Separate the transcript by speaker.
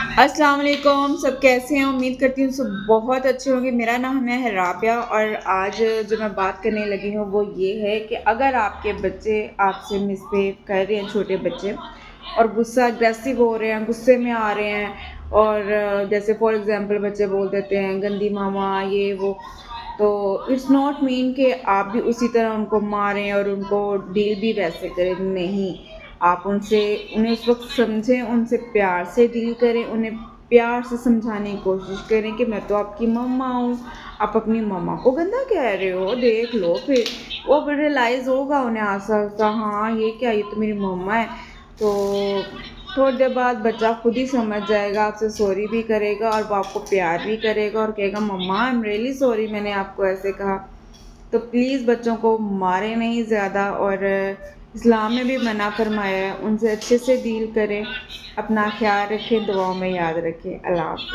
Speaker 1: अस्सलाम वालेकुम, सब कैसे हैं? उम्मीद करती हूँ सब बहुत अच्छे होंगे। मेरा नाम है राबिया और आज जो मैं बात करने लगी हूँ वो ये है कि अगर आपके बच्चे आपसे मिसबिहेव कर रहे हैं, छोटे बच्चे, और गुस्सा अग्रेसिव हो रहे हैं, गुस्से में आ रहे हैं और जैसे फॉर एग्ज़ाम्पल बच्चे बोल देते हैं गंदी मामा ये वो, तो इट्स नॉट मीन कि आप भी उसी तरह उनको मारें और उनको डील भी वैसे करें, नहीं। आप उन्हें उस वक़्त समझें, उनसे प्यार से डील करें, उन्हें प्यार से समझाने की कोशिश करें कि मैं तो आपकी मम्मा हूँ, आप अपनी मम्मा को गंदा कह रहे हो, देख लो फिर। वो फिर रियलाइज़ होगा उन्हें आहिस्ता-आहिस्ता, हाँ, ये तो मेरी मम्मा है। तो थोड़ी देर बाद बच्चा खुद ही समझ जाएगा, आपसे सॉरी भी करेगा और वो आपको प्यार भी करेगा और कहेगा मम्मा आई एम रियली सॉरी, मैंने आपको ऐसे कहा। तो प्लीज़ बच्चों को मारें नहीं ज़्यादा, और इस्लाम में भी मना फरमाया है, उनसे अच्छे से डील करें। अपना ख़्याल रखें, दुआओं में याद रखें। अल्लाह हाफ़िज़।